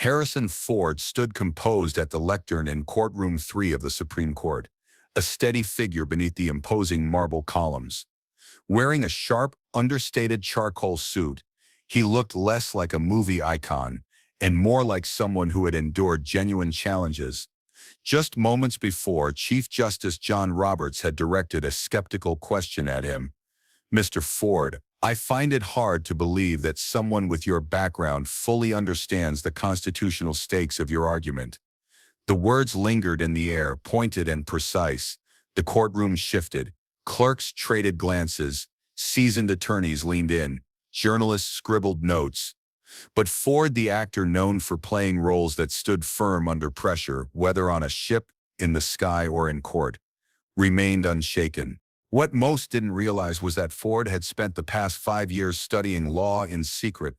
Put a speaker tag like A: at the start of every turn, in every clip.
A: Harrison Ford stood composed at the lectern in Courtroom 3 of the Supreme Court, a steady figure beneath the imposing marble columns. Wearing a sharp, understated charcoal suit, he looked less like a movie icon and more like someone who had endured genuine challenges. Just moments before, Chief Justice John Roberts had directed a skeptical question at him. "Mr. Ford, I find it hard to believe that someone with your background fully understands the constitutional stakes of your argument." The words lingered in the air, pointed and precise. The courtroom shifted. Clerks traded glances. Seasoned attorneys leaned in. Journalists scribbled notes. But Ford, the actor known for playing roles that stood firm under pressure, whether on a ship, in the sky, or in court, remained unshaken. What most didn't realize was that Ford had spent the past 5 years studying law in secret,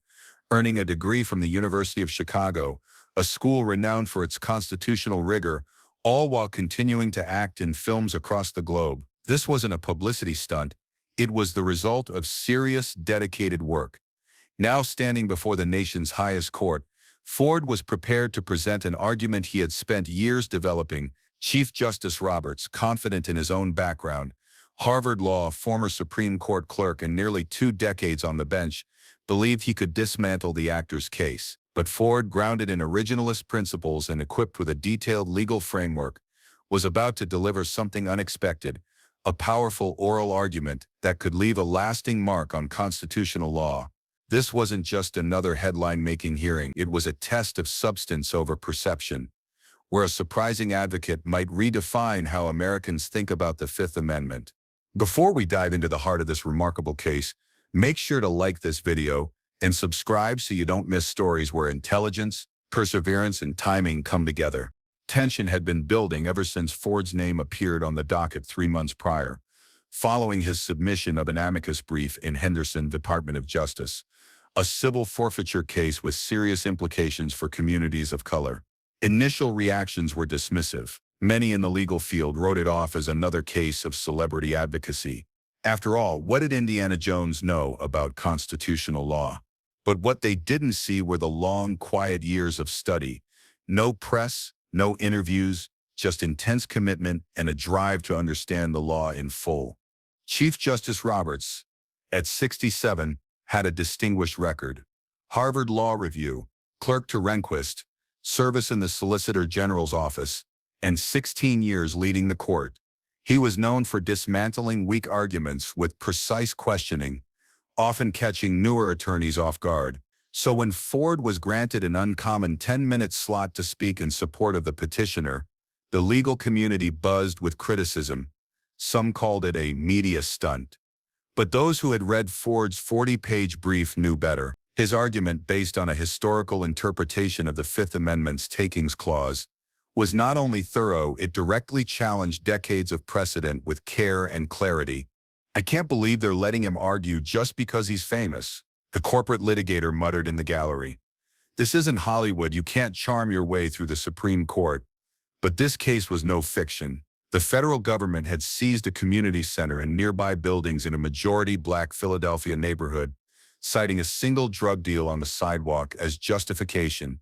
A: earning a degree from the University of Chicago, a school renowned for its constitutional rigor, all while continuing to act in films across the globe. This wasn't a publicity stunt. It was the result of serious, dedicated work. Now standing before the nation's highest court, Ford was prepared to present an argument he had spent years developing. Chief Justice Roberts, confident in his own background, Harvard Law, former Supreme Court clerk, and nearly 2 decades on the bench, believed he could dismantle the actor's case. But Ford, grounded in originalist principles and equipped with a detailed legal framework, was about to deliver something unexpected, a powerful oral argument that could leave a lasting mark on constitutional law. This wasn't just another headline-making hearing. It was a test of substance over perception, where a surprising advocate might redefine how Americans think about the Fifth Amendment. Before we dive into the heart of this remarkable case, make sure to like this video and subscribe so you don't miss stories where intelligence, perseverance, and timing come together. Tension had been building ever since Ford's name appeared on the docket 3 months prior, following his submission of an amicus brief in Henderson Department of Justice, a civil forfeiture case with serious implications for communities of color. Initial reactions were dismissive. Many in the legal field wrote it off as another case of celebrity advocacy. After all, what did Indiana Jones know about constitutional law? But what they didn't see were the long, quiet years of study. No press, no interviews, just intense commitment and a drive to understand the law in full. Chief Justice Roberts, at 67, had a distinguished record. Harvard Law Review, clerk to Rehnquist, service in the Solicitor General's office, and 16 years leading the court. He was known for dismantling weak arguments with precise questioning, often catching newer attorneys off guard. So when Ford was granted an uncommon 10-minute slot to speak in support of the petitioner, the legal community buzzed with criticism. Some called it a media stunt. But those who had read Ford's 40-page brief knew better. His argument, based on a historical interpretation of the Fifth Amendment's takings clause, was not only thorough, it directly challenged decades of precedent with care and clarity. "I can't believe they're letting him argue just because he's famous," the corporate litigator muttered in the gallery. "This isn't Hollywood. You can't charm your way through the Supreme Court." But this case was no fiction. The federal government had seized a community center and nearby buildings in a majority-black Philadelphia neighborhood, citing a single drug deal on the sidewalk as justification.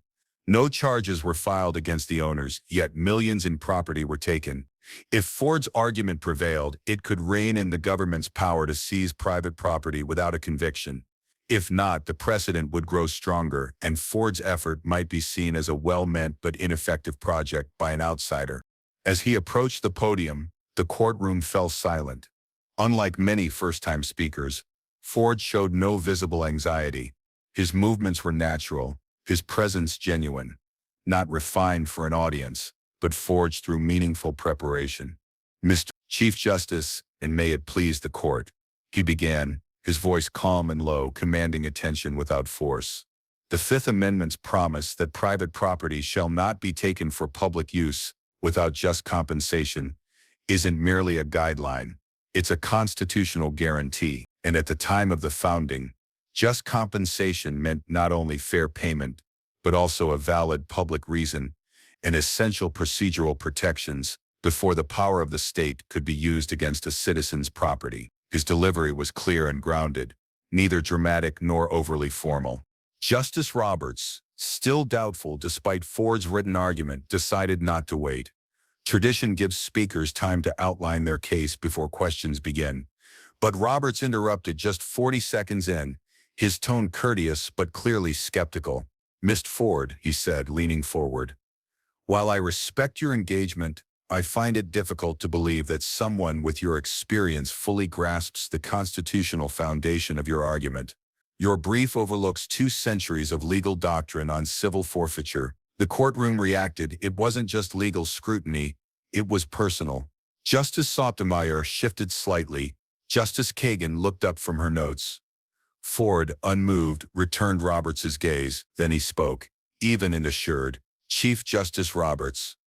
A: No charges were filed against the owners, yet millions in property were taken. If Ford's argument prevailed, it could rein in the government's power to seize private property without a conviction. If not, the precedent would grow stronger, and Ford's effort might be seen as a well-meant but ineffective project by an outsider. As he approached the podium, the courtroom fell silent. Unlike many first-time speakers, Ford showed no visible anxiety. His movements were natural, his presence genuine, not refined for an audience, but forged through meaningful preparation. "Mr. Chief Justice, and may it please the court," he began, his voice calm and low, commanding attention without force. "The Fifth Amendment's promise that private property shall not be taken for public use without just compensation isn't merely a guideline. It's a constitutional guarantee. And at the time of the founding, just compensation meant not only fair payment, but also a valid public reason and essential procedural protections before the power of the state could be used against a citizen's property." His delivery was clear and grounded, neither dramatic nor overly formal. Justice Roberts, Still doubtful despite Ford's written argument, decided not to wait. Tradition gives speakers time to outline their case before questions begin. But Roberts interrupted just 40 seconds in, his tone courteous but clearly skeptical. "Mr. Ford," he said, leaning forward, "while I respect your engagement, I find it difficult to believe that someone with your experience fully grasps the constitutional foundation of your argument. Your brief overlooks 2 centuries of legal doctrine on civil forfeiture." The courtroom reacted. It wasn't just legal scrutiny, it was personal. Justice Sotomayor shifted slightly. Justice Kagan looked up from her notes. Ford, unmoved, returned Roberts's gaze. Then he spoke, even and assured. "Chief Justice Roberts,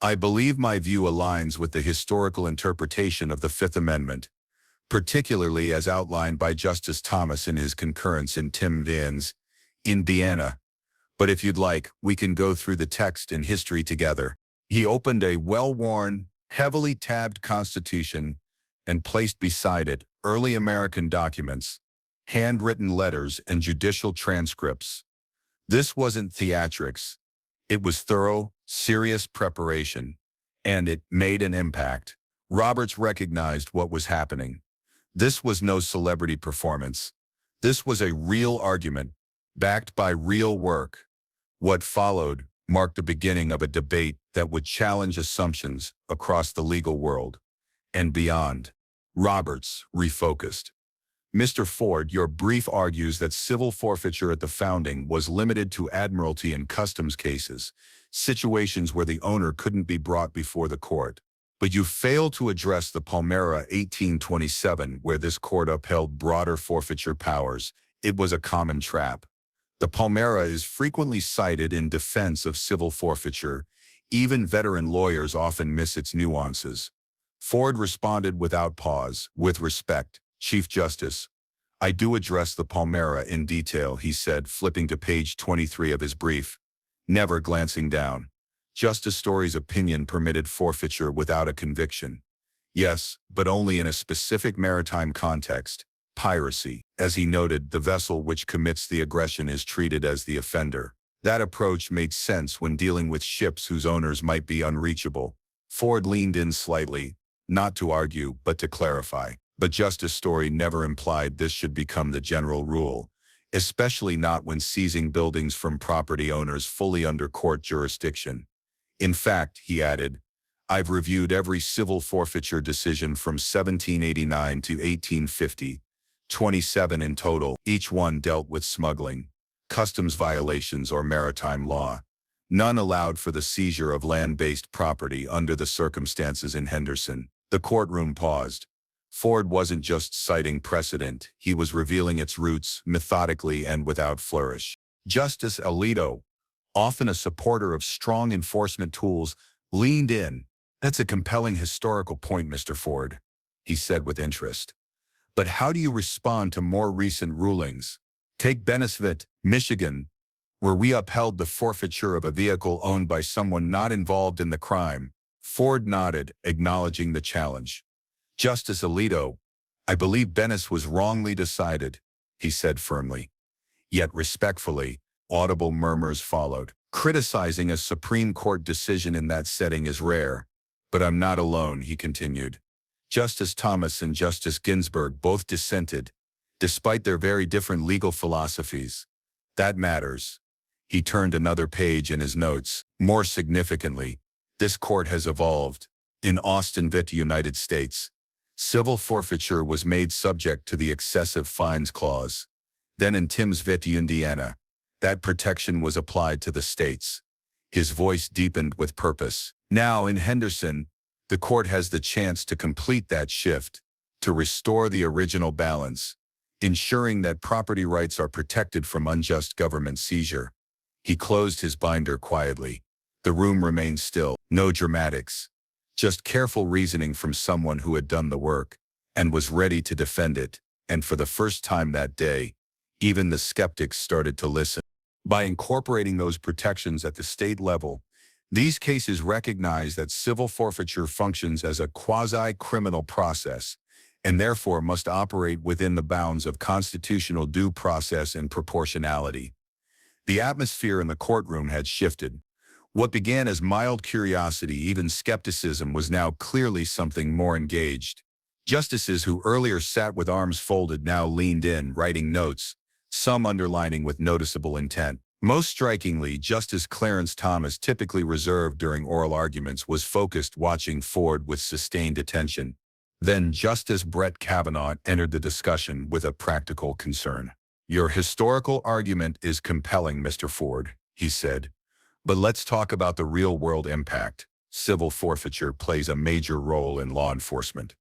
A: I believe my view aligns with the historical interpretation of the Fifth Amendment, particularly as outlined by Justice Thomas in his concurrence in Tim Vins, Indiana. But if you'd like, we can go through the text and history together." He opened a well-worn, heavily tabbed Constitution and placed beside it early American documents, handwritten letters, and judicial transcripts. This wasn't theatrics. It was thorough, serious preparation, and it made an impact. Roberts recognized what was happening. This was no celebrity performance. This was a real argument, backed by real work. What followed marked the beginning of a debate that would challenge assumptions across the legal world and beyond. Roberts refocused. "Mr. Ford, your brief argues that civil forfeiture at the founding was limited to admiralty and customs cases, situations where the owner couldn't be brought before the court. But you fail to address the Palmera 1827, where this court upheld broader forfeiture powers. It was a common trap. The Palmera is frequently cited in defense of civil forfeiture. Even veteran lawyers often miss its nuances." Ford responded without pause. "With respect, Chief Justice, I do address the Palmera in detail," he said, flipping to page 23 of his brief, never glancing down. Justice Story's opinion permitted forfeiture without a conviction. Yes, but only in a specific maritime context, piracy. As he noted, the vessel which commits the aggression is treated as the offender. That approach made sense when dealing with ships whose owners might be unreachable. Ford leaned in slightly, not to argue, but to clarify. But Justice Story never implied this should become the general rule, especially not when seizing buildings from property owners fully under court jurisdiction. In fact, he added, "I've reviewed every civil forfeiture decision from 1789 to 1850, 27 in total. Each one dealt with smuggling, customs violations, or maritime law. None allowed for the seizure of land-based property under the circumstances in Henderson." The courtroom paused. Ford wasn't just citing precedent, he was revealing its roots methodically and without flourish. Justice Alito, often a supporter of strong enforcement tools, leaned in. "That's a compelling historical point, Mr. Ford," he said with interest. "But how do you respond to more recent rulings? Take Bennesville, Michigan, where we upheld the forfeiture of a vehicle owned by someone not involved in the crime." Ford nodded, acknowledging the challenge. "Justice Alito, I believe Bennis was wrongly decided," he said firmly. Yet respectfully, audible murmurs followed. "Criticizing a Supreme Court decision in that setting is rare. But I'm not alone," he continued. Justice Thomas and Justice Ginsburg both dissented, despite their very different legal philosophies. That matters. He turned another page in his notes. "More significantly, this court has evolved. In Austin v. United States, civil forfeiture was made subject to the excessive fines clause. Then in Timms v. Indiana, that protection was applied to the states." His voice deepened with purpose. "Now in Henderson, the court has the chance to complete that shift, to restore the original balance, ensuring that property rights are protected from unjust government seizure." He closed his binder quietly. The room remained still. No dramatics. Just careful reasoning from someone who had done the work and was ready to defend it. And for the first time that day, even the skeptics started to listen. By incorporating those protections at the state level, these cases recognize that civil forfeiture functions as a quasi-criminal process and therefore must operate within the bounds of constitutional due process and proportionality. The atmosphere in the courtroom had shifted. What began as mild curiosity, even skepticism, was now clearly something more engaged. Justices who earlier sat with arms folded now leaned in, writing notes, some underlining with noticeable intent. Most strikingly, Justice Clarence Thomas, typically reserved during oral arguments, was focused, watching Ford with sustained attention. Then Justice Brett Kavanaugh entered the discussion with a practical concern. "Your historical argument is compelling, Mr. Ford," he said. "But let's talk about the real-world impact. Civil forfeiture plays a major role in law enforcement."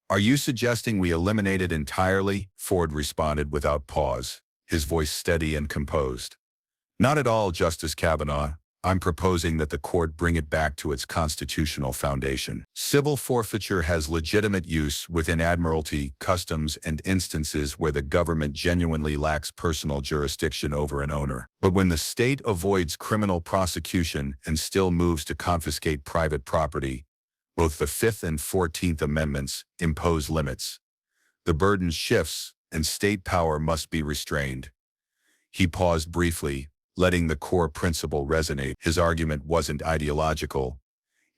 A: "Are you suggesting we eliminate it entirely?" Ford responded without pause, his voice steady and composed. "Not at all, Justice Kavanaugh. I'm proposing that the court bring it back to its constitutional foundation. Civil forfeiture has legitimate use within admiralty, customs, and instances where the government genuinely lacks personal jurisdiction over an owner. But when the state avoids criminal prosecution and still moves to confiscate private property, both the Fifth and 14th Amendments impose limits. The burden shifts, and state power must be restrained." He paused briefly, letting the core principle resonate. His argument wasn't ideological.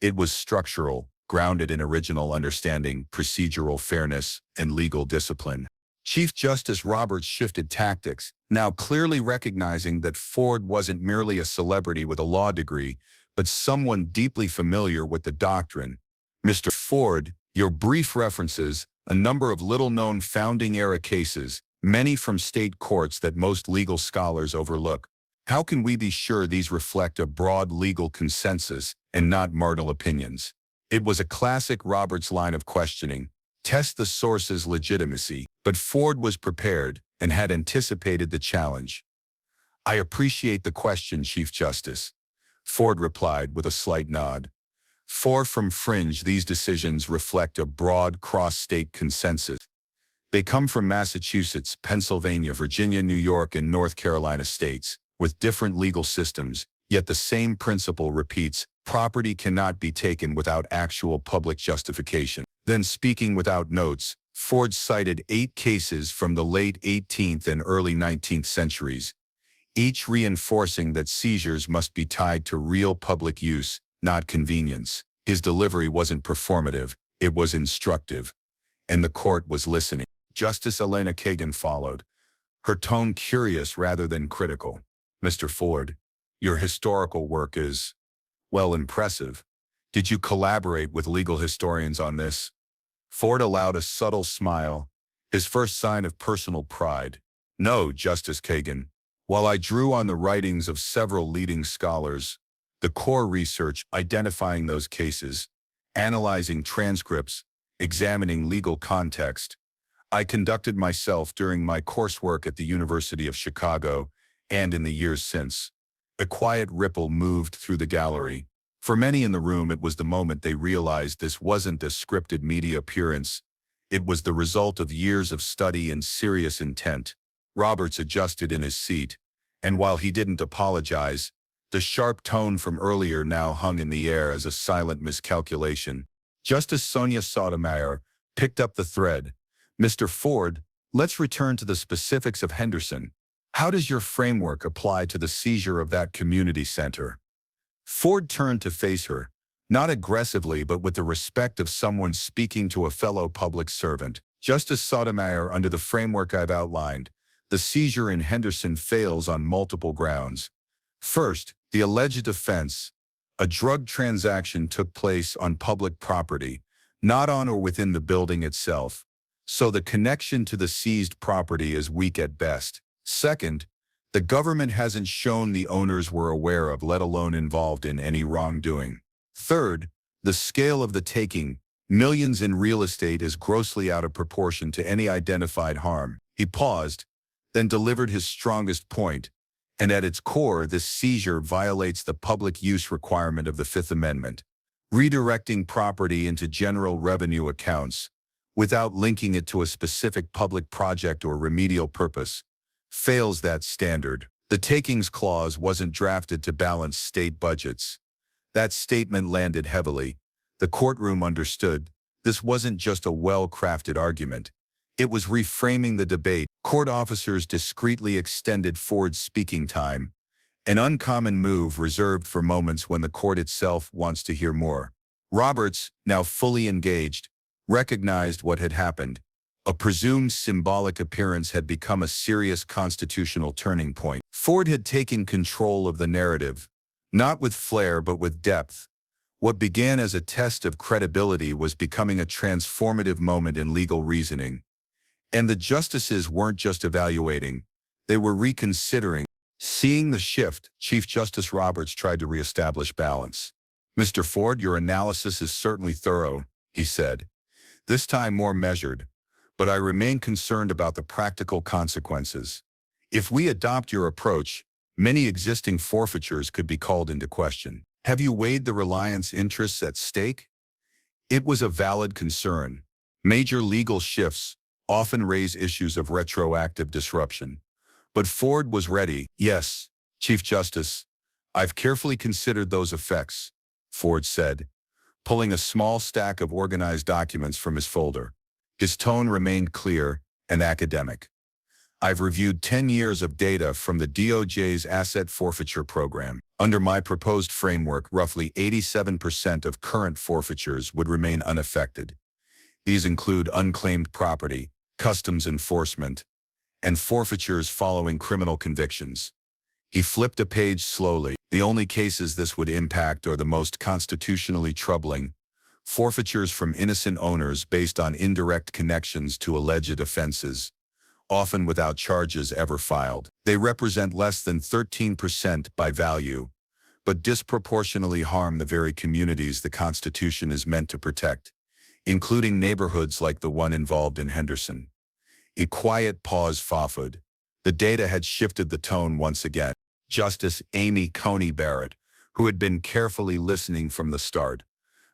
A: It was structural, grounded in original understanding, procedural fairness, and legal discipline. Chief Justice Roberts shifted tactics, now clearly recognizing that Ford wasn't merely a celebrity with a law degree, but someone deeply familiar with the doctrine. "Mr. Ford, your brief references a number of little-known founding-era cases, many from state courts that most legal scholars overlook. How can we be sure these reflect a broad legal consensus and not marginal opinions?" It was a classic Roberts line of questioning: test the source's legitimacy. But Ford was prepared and had anticipated the challenge. "I appreciate the question, Chief Justice," Ford replied with a slight nod. "Far from fringe, these decisions reflect a broad cross-state consensus. They come from Massachusetts, Pennsylvania, Virginia, New York, and North Carolina states, with different legal systems, yet the same principle repeats: property cannot be taken without actual public justification." Then, speaking without notes, Ford cited 8 cases from the late 18th and early 19th centuries, each reinforcing that seizures must be tied to real public use, not convenience. His delivery wasn't performative, it was instructive, and the court was listening. Justice Elena Kagan followed, her tone curious rather than critical. "Mr. Ford, your historical work is, well, impressive. Did you collaborate with legal historians on this?" Ford allowed a subtle smile, his first sign of personal pride. "No, Justice Kagan. While I drew on the writings of several leading scholars, the core research, identifying those cases, analyzing transcripts, examining legal context, I conducted myself during my coursework at the University of Chicago and in the years since." A quiet ripple moved through the gallery. For many in the room, it was the moment they realized this wasn't a scripted media appearance. It was the result of years of study and serious intent. Roberts adjusted in his seat, and while he didn't apologize, the sharp tone from earlier now hung in the air as a silent miscalculation. Justice Sonia Sotomayor picked up the thread. "Mr. Ford, let's return to the specifics of Henderson. How does your framework apply to the seizure of that community center?" Ford turned to face her, not aggressively but with the respect of someone speaking to a fellow public servant. "Justice Sotomayor, under the framework I've outlined, the seizure in Henderson fails on multiple grounds. First, the alleged offense, a drug transaction, took place on public property, not on or within the building itself, so the connection to the seized property is weak at best. Second, the government hasn't shown the owners were aware of, let alone involved in, any wrongdoing. Third, the scale of the taking, millions in real estate, is grossly out of proportion to any identified harm." He paused, then delivered his strongest point: "And at its core, this seizure violates the public use requirement of the Fifth Amendment. Redirecting property into general revenue accounts, without linking it to a specific public project or remedial purpose, fails that standard. The takings clause wasn't drafted to balance state budgets." That statement landed heavily. The courtroom understood this wasn't just a well-crafted argument. It was reframing the debate. Court officers discreetly extended Ford's speaking time, an uncommon move reserved for moments when the court itself wants to hear more. Roberts, now fully engaged, recognized what had happened. A presumed symbolic appearance had become a serious constitutional turning point. Ford had taken control of the narrative, not with flair but with depth. What began as a test of credibility was becoming a transformative moment in legal reasoning. And the justices weren't just evaluating, they were reconsidering. Seeing the shift, Chief Justice Roberts tried to reestablish balance. "Mr. Ford, your analysis is certainly thorough," he said, this time more measured, "but I remain concerned about the practical consequences. If we adopt your approach, many existing forfeitures could be called into question. Have you weighed the reliance interests at stake?" It was a valid concern. Major legal shifts often raise issues of retroactive disruption. But Ford was ready. "Yes, Chief Justice, I've carefully considered those effects," Ford said, pulling a small stack of organized documents from his folder. His tone remained clear and academic. "I've reviewed 10 years of data from the DOJ's asset forfeiture program. Under my proposed framework, roughly 87% of current forfeitures would remain unaffected. These include unclaimed property, customs enforcement, and forfeitures following criminal convictions." He flipped a page slowly. "The only cases this would impact are the most constitutionally troubling: forfeitures from innocent owners based on indirect connections to alleged offenses, often without charges ever filed. They represent less than 13% by value, but disproportionately harm the very communities the Constitution is meant to protect, including neighborhoods like the one involved in Henderson." A quiet pause followed. The data had shifted the tone once again. Justice Amy Coney Barrett, who had been carefully listening from the start,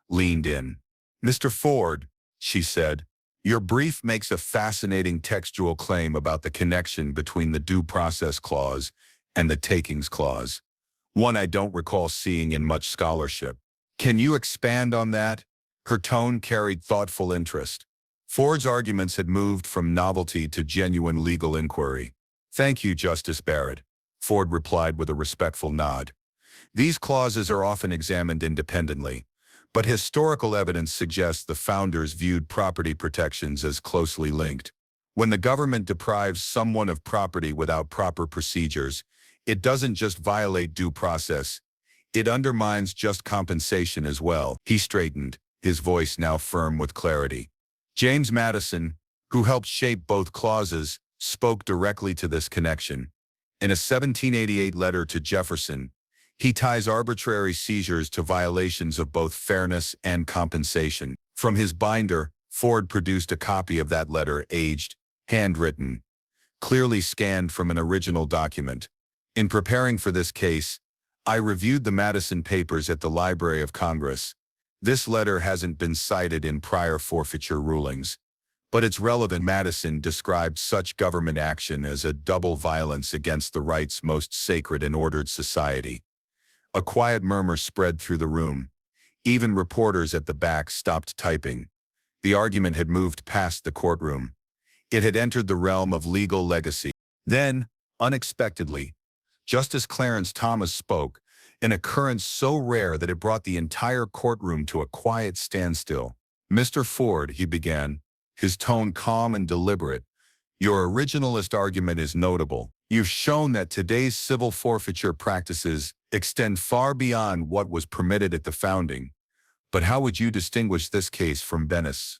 A: leaned in. "Mr. Ford," she said, "your brief makes a fascinating textual claim about the connection between the Due Process Clause and the Takings Clause, one I don't recall seeing in much scholarship. Can you expand on that?" Her tone carried thoughtful interest. Ford's arguments had moved from novelty to genuine legal inquiry. "Thank you, Justice Barrett," Ford replied with a respectful nod. "These clauses are often examined independently, but historical evidence suggests the founders viewed property protections as closely linked. When the government deprives someone of property without proper procedures, it doesn't just violate due process, it undermines just compensation as well." He straightened, his voice now firm with clarity. James Madison, who helped shape both clauses, spoke directly to this connection. In a 1788 letter to Jefferson, he ties arbitrary seizures to violations of both fairness and compensation. From his binder, Ford produced a copy of that letter, aged, handwritten, clearly scanned from an original document. "In preparing for this case, I reviewed the Madison papers at the Library of Congress. This letter hasn't been cited in prior forfeiture rulings, but it's relevant." Madison described such government action as a double violence against the rights most sacred in ordered society. A quiet murmur spread through the room. Even reporters at the back stopped typing. The argument had moved past the courtroom. It had entered the realm of legal legacy. Then, unexpectedly, Justice Clarence Thomas spoke, an occurrence so rare that it brought the entire courtroom to a quiet standstill. "Mr. Ford," he began, his tone calm and deliberate, "your originalist argument is notable. You've shown that today's civil forfeiture practices extend far beyond what was permitted at the founding. But how would you distinguish this case from Bennis?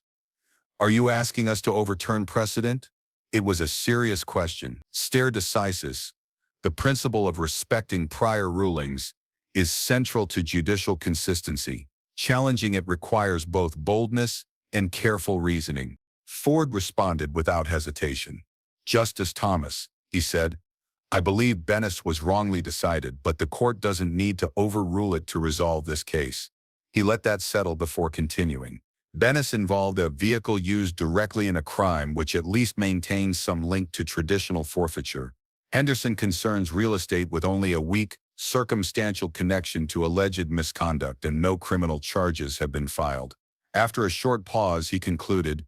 A: Are you asking us to overturn precedent?" It was a serious question. Stare decisis, the principle of respecting prior rulings, is central to judicial consistency. Challenging it requires both boldness and careful reasoning. Ford responded without hesitation. "Justice Thomas," he said, "I believe Bennis was wrongly decided, but the court doesn't need to overrule it to resolve this case." He let that settle before continuing. "Bennis involved a vehicle used directly in a crime which at least maintains some link to traditional forfeiture. Henderson concerns real estate with only a weak, circumstantial connection to alleged misconduct, and no criminal charges have been filed." After a short pause, he concluded,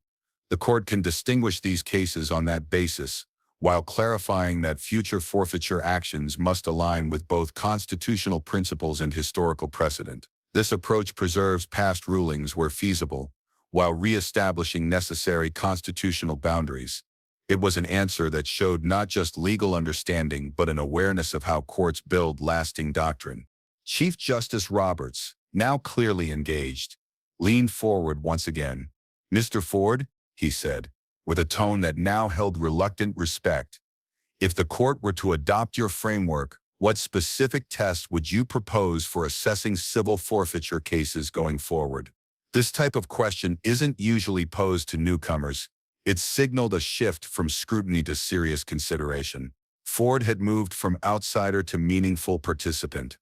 A: "The court can distinguish these cases on that basis. while clarifying that future forfeiture actions must align with both constitutional principles and historical precedent. This approach preserves past rulings where feasible, while re-establishing necessary constitutional boundaries. It was an answer that showed not just legal understanding but an awareness of how courts build lasting doctrine. Chief Justice Roberts, now clearly engaged, leaned forward once again. "Mr. Ford," he said, with a tone that now held reluctant respect, "if the court were to adopt your framework, what specific test would you propose for assessing civil forfeiture cases going forward?" This type of question isn't usually posed to newcomers. It signaled a shift from scrutiny to serious consideration. Ford had moved from outsider to meaningful participant.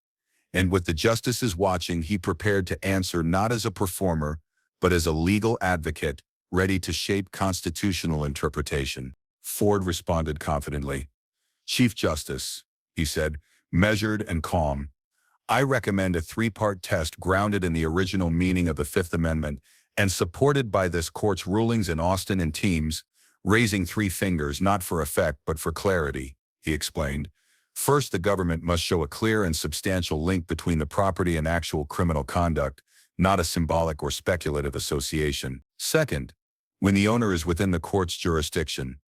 A: And with the justices watching, he prepared to answer not as a performer, but as a legal advocate, ready to shape constitutional interpretation. Ford responded confidently. "Chief Justice," he said, measured and calm, "I recommend a three-part test grounded in the original meaning of the Fifth Amendment and supported by this court's rulings in Austin and Teams, raising three fingers not for effect but for clarity," he explained. "First, the government must show a clear and substantial link between the property and actual criminal conduct, not a symbolic or speculative association. Second, when the owner is within the court's jurisdiction,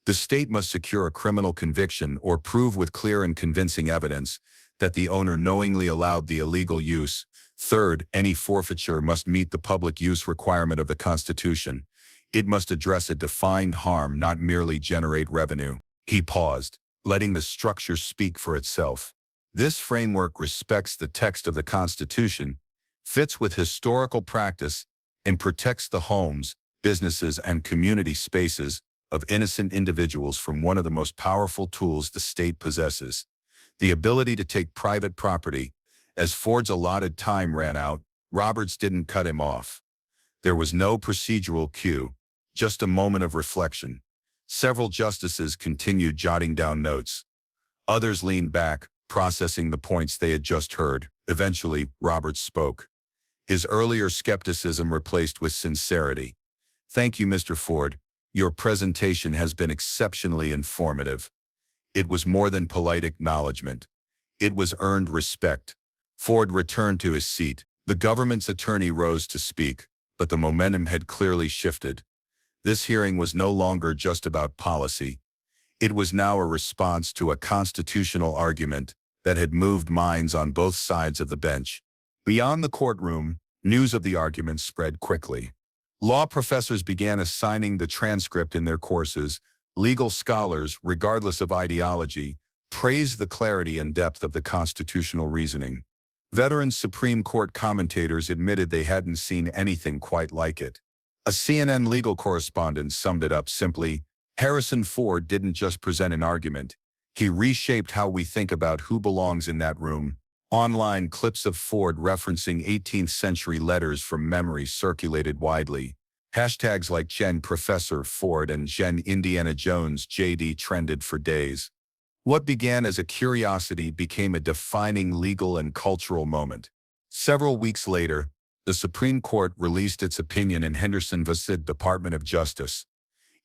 A: the state must secure a criminal conviction or prove with clear and convincing evidence that the owner knowingly allowed the illegal use. Third, any forfeiture must meet the public use requirement of the Constitution. It must address a defined harm, not merely generate revenue." He paused, letting the structure speak for itself. This framework respects the text of the Constitution, fits with historical practice, and protects the homes, businesses, and community spaces of innocent individuals from one of the most powerful tools the state possesses: the ability to take private property. As Ford's allotted time ran out, Roberts didn't cut him off. There was no procedural cue, just a moment of reflection. Several justices continued jotting down notes. Others leaned back, processing the points they had just heard. Eventually, Roberts spoke, his earlier skepticism replaced with sincerity. "Thank you, Mr. Ford. Your presentation has been exceptionally informative." It was more than polite acknowledgement. It was earned respect. Ford returned to his seat. The government's attorney rose to speak, but the momentum had clearly shifted. This hearing was no longer just about policy. It was now a response to a constitutional argument that had moved minds on both sides of the bench. Beyond the courtroom, news of the argument spread quickly. Law professors began assigning the transcript in their courses. Legal scholars, regardless of ideology, praised the clarity and depth of the constitutional reasoning. Veteran Supreme Court commentators admitted they hadn't seen anything quite like it. A CNN legal correspondent summed it up simply: "Harrison Ford didn't just present an argument. He reshaped how we think about who belongs in that room." Online clips of Ford referencing 18th century letters from memory circulated widely. Hashtags like Gen Professor Ford and Gen Indiana Jones JD trended for days. What began as a curiosity became a defining legal and cultural moment. Several weeks later, the Supreme Court released its opinion in Henderson v. Department of Justice.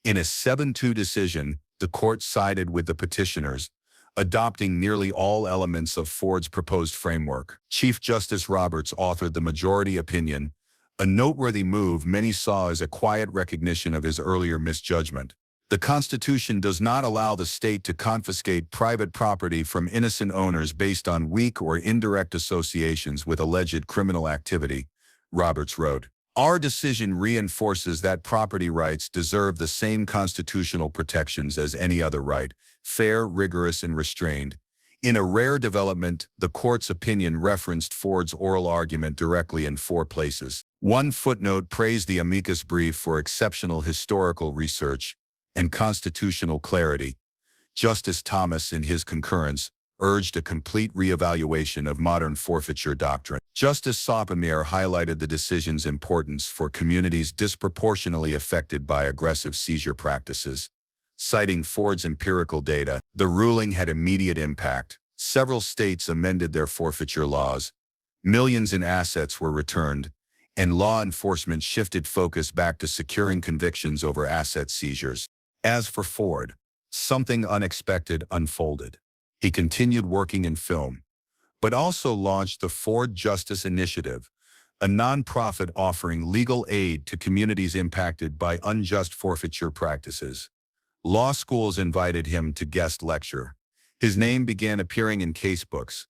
A: In a 7-2 decision, the court sided with the petitioners, adopting nearly all elements of Ford's proposed framework. Chief Justice Roberts authored the majority opinion, a noteworthy move many saw as a quiet recognition of his earlier misjudgment. The Constitution does not allow the state to confiscate private property from innocent owners based on weak or indirect associations with alleged criminal activity, Roberts wrote. "Our decision reinforces that property rights deserve the same constitutional protections as any other right, fair, rigorous, and restrained." In a rare development, the court's opinion referenced Ford's oral argument directly in 4 places. One footnote praised the amicus brief for exceptional historical research and constitutional clarity. Justice Thomas, in his concurrence, urged a complete reevaluation of modern forfeiture doctrine. Justice Sotomayor highlighted the decision's importance for communities disproportionately affected by aggressive seizure practices. Citing Ford's empirical data, the ruling had immediate impact. Several states amended their forfeiture laws. Millions in assets were returned, and law enforcement shifted focus back to securing convictions over asset seizures. As for Ford, something unexpected unfolded. He continued working in film, but also launched the Ford Justice Initiative, a nonprofit offering legal aid to communities impacted by unjust forfeiture practices. Law schools invited him to guest lecture. His name began appearing in casebooks,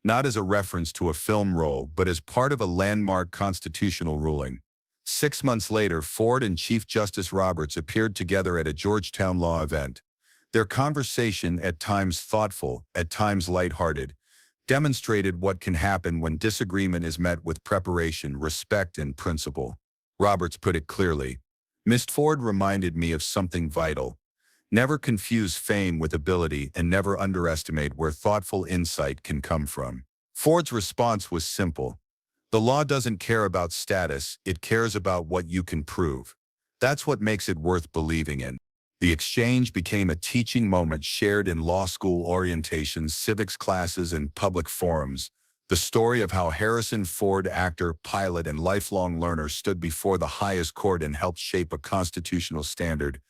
A: not as a reference to a film role, but as part of a landmark constitutional ruling. 6 months later, Ford and Chief Justice Roberts appeared together at a Georgetown law event. Their conversation, at times thoughtful, at times lighthearted, demonstrated what can happen when disagreement is met with preparation, respect, and principle. Roberts put it clearly. Mr. Ford reminded me of something vital. Never confuse fame with ability and never underestimate where thoughtful insight can come from. Ford's response was simple. The law doesn't care about status, it cares about what you can prove. That's what makes it worth believing in. The exchange became a teaching moment shared in law school orientations, civics classes, and public forums. The story of how Harrison Ford, actor, pilot, and lifelong learner, stood before the highest court and helped shape a constitutional standard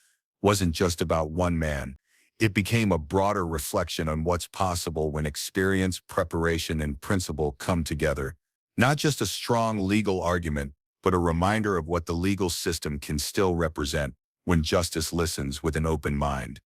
A: wasn't just about one man. It became a broader reflection on what's possible when experience, preparation, and principle come together. Not just a strong legal argument, but a reminder of what the legal system can still represent when justice listens with an open mind.